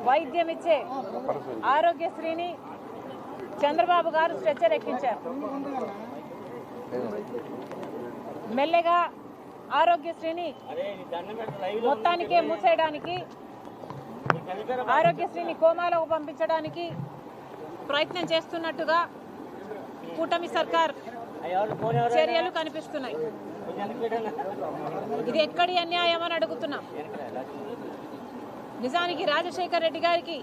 వైద్యం ఇచ్చే ఆరోగ్యశ్రీని చంద్రబాబు గారు స్ట్రెచ్చర్ ఎక్కించారు. మెల్లగా ఆరోగ్యశ్రీని మొత్తానికే మూసేయడానికి, ఆరోగ్యశ్రీని కోమాలకు పంపించడానికి ప్రయత్నం చేస్తున్నట్టుగా కూటమి సర్కార్ చర్యలు కనిపిస్తున్నాయి. ఇది ఎక్కడి అన్యాయం అని అడుగుతున్నాం. నిజానికి రాజశేఖర్ రెడ్డి గారికి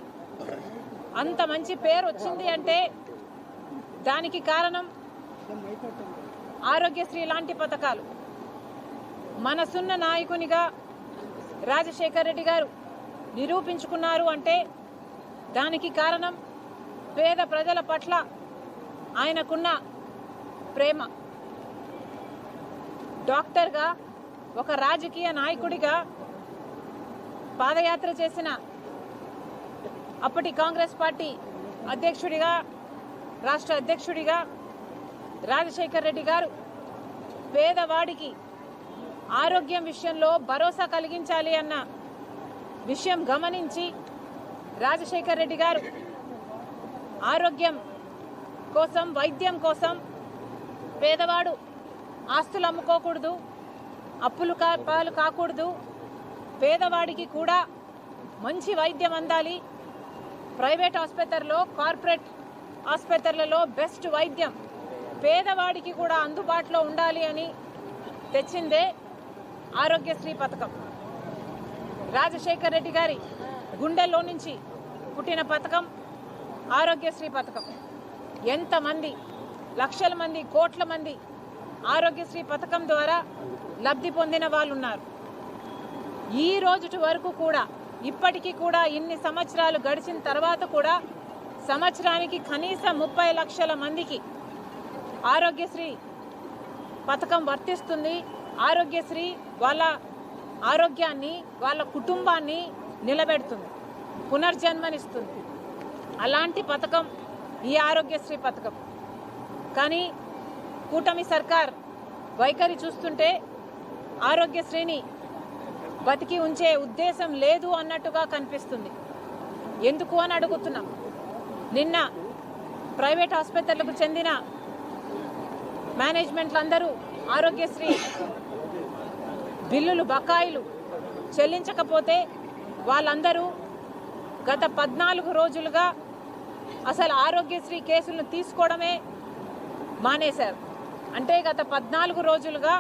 అంత మంచి పేరు వచ్చింది అంటే దానికి కారణం ఆరోగ్యశ్రీ లాంటి పథకాలు. మనసున్న నాయకునిగా రాజశేఖర్ రెడ్డి గారు నిరూపించుకున్నారు అంటే దానికి కారణం పేద ప్రజల పట్ల ఆయనకున్న ప్రేమ. డాక్టర్గా, ఒక రాజకీయ నాయకుడిగా పాదయాత్ర చేసిన అప్పటి కాంగ్రెస్ పార్టీ అధ్యక్షుడిగా, రాష్ట్ర అధ్యక్షుడిగా రాజశేఖర్ రెడ్డి గారు పేదవాడికి ఆరోగ్యం విషయంలో భరోసా కలిగించాలి అన్న విషయం గమనించి రాజశేఖర్ రెడ్డి గారు ఆరోగ్యం కోసం, వైద్యం కోసం పేదవాడు ఆస్తులు అమ్ముకోకూడదు, అప్పులు పాలు కాకూడదు, పేదవాడికి కూడా మంచి వైద్యం అందాలి, ప్రైవేట్ ఆసుపత్రుల్లో, కార్పొరేట్ ఆసుపత్రులలో బెస్ట్ వైద్యం పేదవాడికి కూడా అందుబాటులో ఉండాలి అని తెచ్చిందే ఆరోగ్యశ్రీ పథకం. రాజశేఖర్ రెడ్డి గారి గుండెల్లో నుంచి పుట్టిన పథకం ఆరోగ్యశ్రీ పథకం. ఎంతమంది, లక్షల మంది, కోట్ల మంది ఆరోగ్యశ్రీ పథకం ద్వారా లబ్ధి పొందిన వాళ్ళు ఉన్నారు. ఈ రోజు వరకు కూడా, ఇప్పటికీ కూడా, ఇన్ని సంవత్సరాలు గడిచిన తర్వాత కూడా సంవత్సరానికి కనీసం 30 లక్షల మందికి ఆరోగ్యశ్రీ పథకం వర్తిస్తుంది. ఆరోగ్యశ్రీ వాళ్ళ ఆరోగ్యాన్ని, వాళ్ళ కుటుంబాన్ని నిలబెడుతుంది, పునర్జన్మనిస్తుంది. అలాంటి పథకం ఈ ఆరోగ్యశ్రీ పథకం. కానీ కూటమి సర్కార్ వైఖరి చూస్తుంటే ఆరోగ్యశ్రీని బతికి ఉంచే ఉద్దేశం లేదు అన్నట్టుగా కనిపిస్తుంది. ఎందుకు అని అడుగుతున్నాం. నిన్న ప్రైవేట్ ఆసుపత్రులకు చెందిన మేనేజ్మెంట్లందరూ ఆరోగ్యశ్రీ బిల్లులు, బకాయిలు చెల్లించకపోతే వాళ్ళందరూ గత 14 రోజులుగా అసలు ఆరోగ్యశ్రీ కేసులను తీసుకోవడమే మానేశారు. అంటే గత 14 రోజులుగా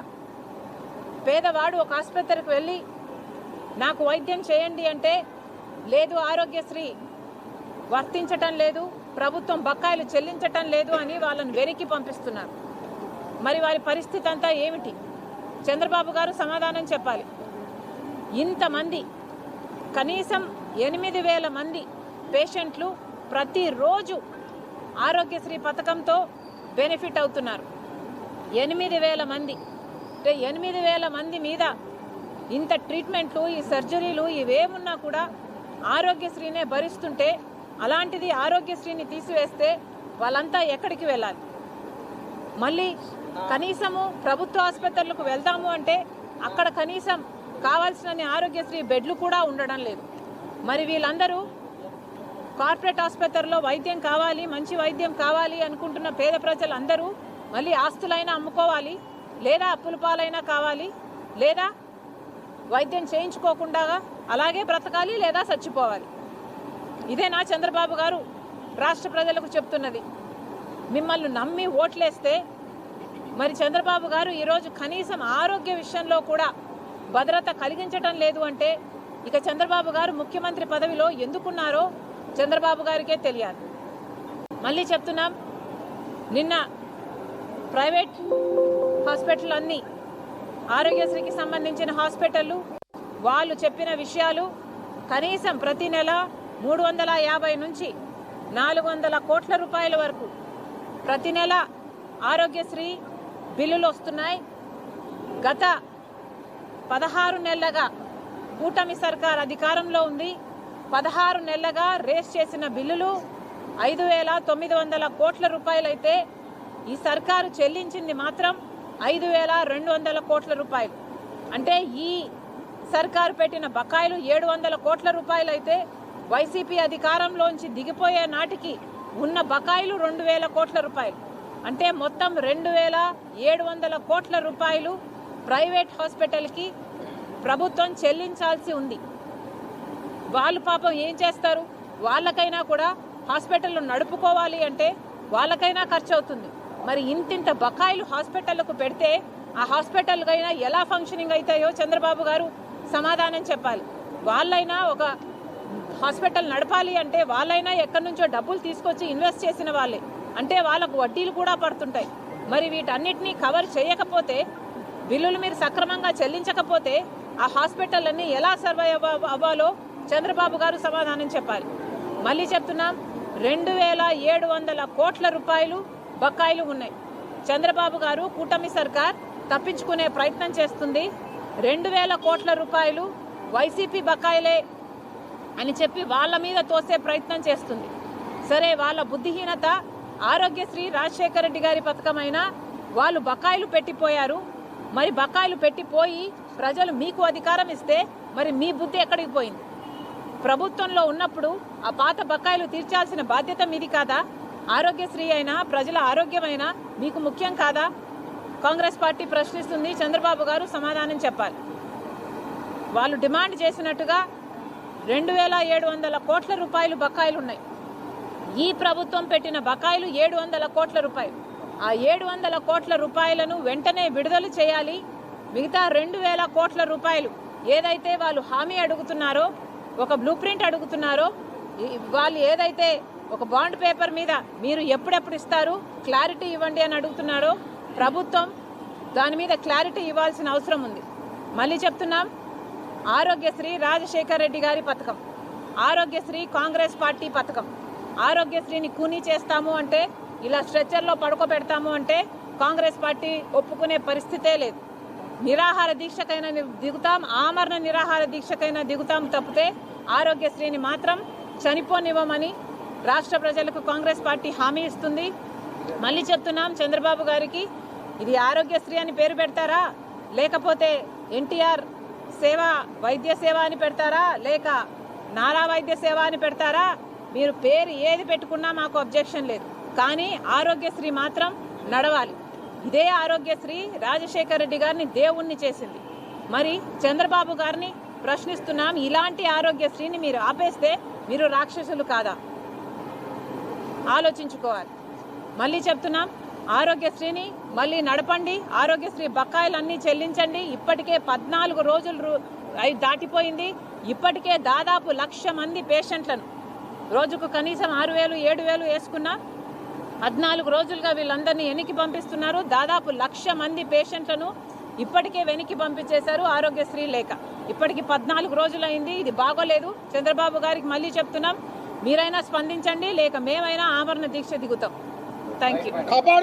పేదవాడు ఒక ఆసుపత్రికి వెళ్ళి నాకు వైద్యం చేయండి అంటే లేదు, ఆరోగ్యశ్రీ వర్తించటం లేదు, ప్రభుత్వం బకాయిలు చెల్లించటం లేదు అని వాళ్ళని వెనక్కి పంపిస్తున్నారు. మరి వారి పరిస్థితి అంతా ఏమిటి? చంద్రబాబు గారు సమాధానం చెప్పాలి. ఇంతమంది, కనీసం 8,000 మంది పేషెంట్లు ప్రతిరోజు ఆరోగ్యశ్రీ పథకంతో బెనిఫిట్ అవుతున్నారు. 8,000 మంది అంటే 8,000 మంది మీద ఇంత ట్రీట్మెంట్లు, ఈ సర్జరీలు ఇవేమున్నా కూడా ఆరోగ్యశ్రీనే భరిస్తుంటే, అలాంటిది ఆరోగ్యశ్రీని తీసివేస్తే వాళ్ళంతా ఎక్కడికి వెళ్ళాలి? మళ్ళీ కనీసము ప్రభుత్వ ఆసుపత్రులకు వెళ్దాము అంటే అక్కడ కనీసం కావాల్సిన ఆరోగ్యశ్రీ బెడ్లు కూడా ఉండడం లేదు. మరి వీళ్ళందరూ కార్పొరేట్ ఆసుపత్రుల్లో వైద్యం కావాలి, మంచి వైద్యం కావాలి అనుకుంటున్న పేద ప్రజలందరూ మళ్ళీ ఆస్తులైనా అమ్ముకోవాలి, లేదా అప్పుల పాలైనా కావాలి, లేదా వైద్యం చేయించుకోకుండా అలాగే బ్రతకాలి, లేదా చచ్చిపోవాలి. ఇదేనా చంద్రబాబు గారు రాష్ట్ర ప్రజలకు చెప్తున్నది? మిమ్మల్ని నమ్మి ఓట్లేస్తే మరి చంద్రబాబు గారు ఈరోజు కనీసం ఆరోగ్య విషయంలో కూడా భద్రత కలిగించటం లేదు అంటే ఇక చంద్రబాబు గారు ముఖ్యమంత్రి పదవిలో ఎందుకున్నారో చంద్రబాబు గారికే తెలియాలి. మళ్ళీ చెప్తున్నాం, నిన్న ప్రైవేట్ హాస్పిటల్ అన్నీ, ఆరోగ్యశ్రీకి సంబంధించిన హాస్పిటళ్ళు వాళ్ళు చెప్పిన విషయాలు కనీసం ప్రతి నెల 350 నుంచి 400 కోట్ల రూపాయల వరకు ప్రతి నెల ఆరోగ్యశ్రీ బిల్లులు వస్తున్నాయి. గత 16 నెలలుగా కూటమి సర్కార్ అధికారంలో ఉంది. 16 నెలలుగా రేస్ చేసిన బిల్లులు 5,900 కోట్ల రూపాయలైతే ఈ సర్కారు చెల్లించింది మాత్రం 5,200 కోట్ల రూపాయలు. అంటే ఈ సర్కారు పెట్టిన బకాయిలు 700 కోట్ల రూపాయలు అయితే వైసీపీ అధికారంలోంచి దిగిపోయే నాటికి ఉన్న బకాయిలు 2,000 కోట్ల రూపాయలు. అంటే మొత్తం 2,700 కోట్ల రూపాయలు ప్రైవేట్ హాస్పిటల్కి ప్రభుత్వం చెల్లించాల్సి ఉంది. వాళ్ళు పాపం ఏం చేస్తారు? వాళ్ళకైనా కూడా హాస్పిటల్ నడుపుకోవాలి అంటే వాళ్ళకైనా ఖర్చు అవుతుంది. మరి ఇంతింత బకాయిలు హాస్పిటళ్లకు పెడితే ఆ హాస్పిటల్కైనా ఎలా ఫంక్షనింగ్ అవుతాయో చంద్రబాబు గారు సమాధానం చెప్పాలి. వాళ్ళైనా ఒక హాస్పిటల్ నడపాలి అంటే వాళ్ళైనా ఎక్కడి నుంచో డబ్బులు తీసుకొచ్చి ఇన్వెస్ట్ చేసిన వాళ్ళే, అంటే వాళ్ళకు వడ్డీలు కూడా పడుతుంటాయి. మరి వీటన్నిటినీ కవర్ చేయకపోతే, బిల్లులు మీరు సక్రమంగా చెల్లించకపోతే ఆ హాస్పిటల్ అన్ని ఎలా సర్వైవ్ అవ్వాలో చంద్రబాబు గారు సమాధానం చెప్పాలి. మళ్ళీ చెప్తున్నాం, 2,700 కోట్ల రూపాయలు బకాయిలు ఉన్నాయి. చంద్రబాబు గారు కూటమి సర్కార్ తప్పించుకునే ప్రయత్నం చేస్తుంది. 2,000 కోట్ల రూపాయలు వైసీపీ బకాయిలే అని చెప్పి వాళ్ళ మీద తోసే ప్రయత్నం చేస్తుంది. సరే, వాళ్ళ బుద్ధిహీనత. ఆరోగ్యశ్రీ రాజశేఖర రెడ్డి గారి పథకమైన వాళ్ళు బకాయిలు పెట్టిపోయారు. మరి బకాయిలు పెట్టిపోయి ప్రజలు మీకు అధికారం ఇస్తే మరి మీ బుద్ధి ఎక్కడికి పోయింది? ప్రభుత్వంలో ఉన్నప్పుడు ఆ పాత బకాయిలు తీర్చాల్సిన బాధ్యత మీది కాదా? ఆరోగ్యశ్రీ అయినా ప్రజల ఆరోగ్యమైనా మీకు ముఖ్యం కాదా? కాంగ్రెస్ పార్టీ ప్రశ్నిస్తుంది. చంద్రబాబు గారు సమాధానం చెప్పాలి. వాళ్ళు డిమాండ్ చేసినట్టుగా 2,700 కోట్ల రూపాయలు బకాయిలు ఉన్నాయి. ఈ ప్రభుత్వం పెట్టిన బకాయిలు 700 కోట్ల రూపాయలు. ఆ 700 కోట్ల రూపాయలను వెంటనే విడుదల చేయాలి. మిగతా 2,000 కోట్ల రూపాయలు ఏదైతే వాళ్ళు హామీ అడుగుతున్నారో, ఒక బ్లూ ప్రింట్ అడుగుతున్నారో, వాళ్ళు ఏదైతే ఒక బాండ్ పేపర్ మీద మీరు ఎప్పుడెప్పుడు ఇస్తారు, క్లారిటీ ఇవ్వండి అని అడుగుతున్నారో, ప్రభుత్వం దాని మీద క్లారిటీ ఇవ్వాల్సిన అవసరం ఉంది. మళ్ళీ చెప్తున్నాం, ఆరోగ్యశ్రీ రాజశేఖర రెడ్డి గారి పథకం, ఆరోగ్యశ్రీ కాంగ్రెస్ పార్టీ పథకం. ఆరోగ్యశ్రీని కూనీ చేస్తాము అంటే, ఇలా స్ట్రెచ్చర్లో పడుకోబెడతాము అంటే కాంగ్రెస్ పార్టీ ఒప్పుకునే పరిస్థితే లేదు. నిరాహార దీక్షకైనా దిగుతాం, ఆమరణ నిరాహార దీక్షకైనా దిగుతాం తప్పితే ఆరోగ్యశ్రీని మాత్రం చనిపోనివ్వమని రాష్ట్ర ప్రజలకు కాంగ్రెస్ పార్టీ హామీ ఇస్తుంది. మళ్ళీ చెప్తున్నాం చంద్రబాబు గారికి, ఇది ఆరోగ్యశ్రీ అని పేరు పెడతారా, లేకపోతే ఎన్టీఆర్ వైద్య సేవ అని పెడతారా, లేక నారా వైద్య సేవ అని పెడతారా? మీరు పేరు ఏది పెట్టుకున్నా మాకు అబ్జెక్షన్ లేదు, కానీ ఆరోగ్యశ్రీ మాత్రం నడవాలి. ఇదే ఆరోగ్యశ్రీ రాజశేఖర రెడ్డి గారిని దేవుణ్ణి చేసింది. మరి చంద్రబాబు గారిని ప్రశ్నిస్తున్నాం, ఇలాంటి ఆరోగ్యశ్రీని మీరు ఆపేస్తే మీరు రాక్షసులు కాదా? ఆలోచించుకోవాలి. మళ్ళీ చెప్తున్నాం, ఆరోగ్యశ్రీని మళ్ళీ నడపండి, ఆరోగ్యశ్రీ బకాయిలన్నీ చెల్లించండి. ఇప్పటికే 14 రోజులు దాటిపోయింది. ఇప్పటికే దాదాపు 1,00,000 మంది పేషెంట్లను, రోజుకు కనీసం 6,000 7,000 వేసుకున్నా 14 రోజులుగా వీళ్ళందరినీ వెనక్కి పంపిస్తున్నారు. దాదాపు 1,00,000 మంది పేషెంట్లను ఇప్పటికే వెనక్కి పంపించేశారు ఆరోగ్యశ్రీ లేక. ఇప్పటికి 14 రోజులైంది. ఇది బాగోలేదు. చంద్రబాబు గారికి మళ్ళీ చెప్తున్నాం, మీరైనా స్పందించండి, లేక మేమైనా ఆమరణ దీక్ష దిగుతాం. Thank you.